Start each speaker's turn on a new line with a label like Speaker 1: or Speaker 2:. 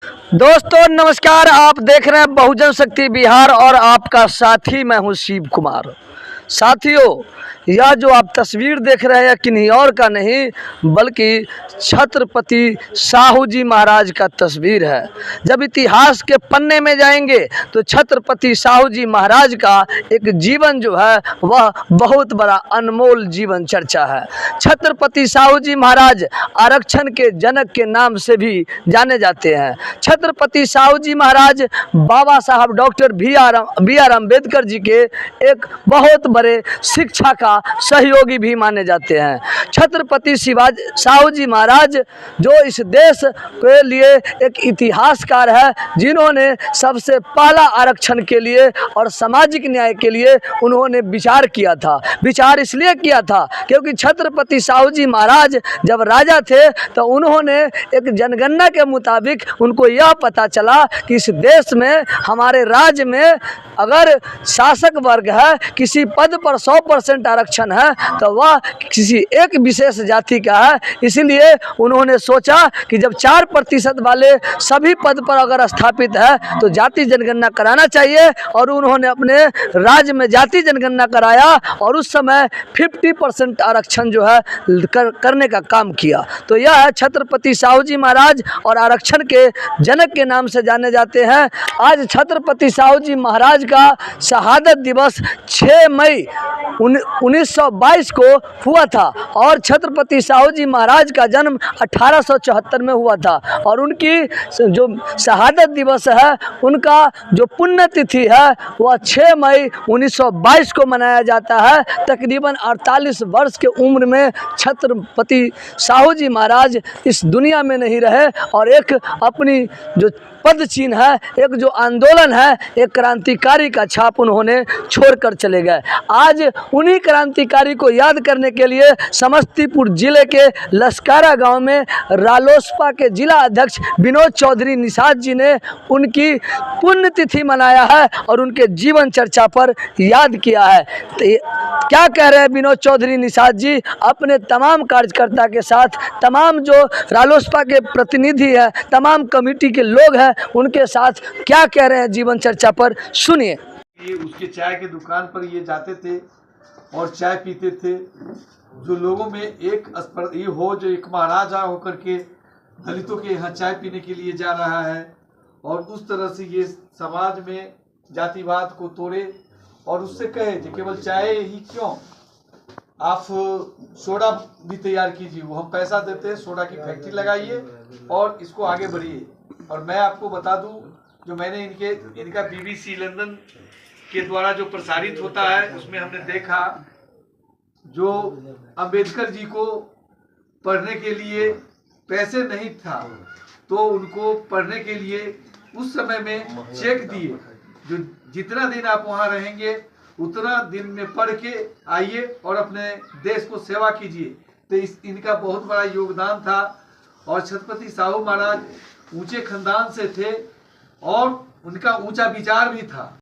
Speaker 1: दोस्तों नमस्कार, आप देख रहे हैं बहुजन शक्ति बिहार और आपका साथी मैं हूं शिव कुमार। साथियों, यह जो आप तस्वीर देख रहे हैं किन्हीं और का नहीं बल्कि छत्रपति साहू जी महाराज का तस्वीर है। जब इतिहास के पन्ने में जाएंगे तो छत्रपति साहू जी महाराज का एक जीवन जो है वह बहुत बड़ा अनमोल जीवन चर्चा है। छत्रपति साहू जी महाराज आरक्षण के जनक के नाम से भी जाने जाते हैं। छत्रपति साहू जी महाराज बाबा साहब doctor B are Ambedkar ji के एक बहुत बड़े शिक्षा का सहयोगी भी माने जाते हैं। छत्रपति साहू जी महाराज जो इस देश के लिए एक इतिहासकार है, जिन्होंने सबसे पहला आरक्षण के लिए और सामाजिक न्याय के लिए उन्होंने विचार किया था। विचार इसलिए किया था क्योंकि छत्रपति साहू जी महाराज जब राजा थे तो उन्होंने एक जनगणना के मुताबिक उनको यह पता चला कि इस देश में हमारे राज्य में अगर शासक वर्ग है, किसी पद पर 100% आरक्षण है तो वह किसी एक विशेष जाति का है। इसीलिए उन्होंने सोचा कि जब 4% वाले सभी पद पर अगर स्थापित है तो जाति जनगणना कराना चाहिए, और उन्होंने अपने राज्य में जाति जनगणना कराया और उस समय 50% आरक्षण जो है करने का काम किया। तो यह है छत्रपति साहू जी महाराज और आरक्षण के जनक के नाम से जाने जाते हैं। आज छत्रपति साहू जी महाराज का शहादत दिवस 6 मई 1922 को हुआ था और छत्रपति साहू जी महाराज का जन्म 1874 में हुआ था, और उनकी जो शहादत दिवस है उनका जो पुण्यतिथि है वह 6 मई 1922 को मनाया जाता है। तकरीबन 48 वर्ष के उम्र में छत्रपति साहू जी महाराज इस दुनिया में नहीं रहे और एक अपनी जो पद चिन्ह है, एक जो आंदोलन है, एक क्रांतिकारी का छाप उन्होंने छोड़कर चले गए। आज उन्हीं क्रांतिकारी को याद करने के लिए समस्तीपुर जिले के लस्कारा गांव में रालोसपा के जिला अध्यक्ष विनोद चौधरी निषाद जी ने उनकी पुण्यतिथि मनाया है और उनके जीवन चर्चा पर याद किया है। तो क्या कह रहे हैं विनोद चौधरी निषाद जी अपने तमाम कार्यकर्ता के साथ, तमाम जो रालोसपा के प्रतिनिधि हैं, तमाम कमेटी के लोग हैं, उनके साथ क्या कह रहे हैं जीवन चर्चा पर, सुनिए।
Speaker 2: ये उसके चाय के दुकान पर ये जाते थे और चाय पीते थे। जो लोगों में एक ये हो जो एक महाराजा होकर के दलितों के यहाँ चाय पीने के लिए जा रहा है और उस तरह से ये समाज में जातिवाद को तोड़े और उससे कहे कि केवल चाय ही क्यों, आप सोडा भी तैयार कीजिए, वो हम पैसा देते हैं, सोडा की फैक्ट्री लगाइए और इसको आगे बढ़िए। और मैं आपको बता दूं, जो मैंने इनका BBC लंदन के द्वारा जो प्रसारित होता है उसमें हमने देखा, जो अंबेडकर जी को पढ़ने के लिए पैसे नहीं था तो उनको पढ़ने के लिए उस समय में चेक दिए, जो जितना दिन आप वहाँ रहेंगे उतना दिन में पढ़ के आइए और अपने देश को सेवा कीजिए। तो इनका बहुत बड़ा योगदान था और छत्रपति साहू महाराज ऊंचे खानदान से थे और उनका ऊंचा विचार भी था।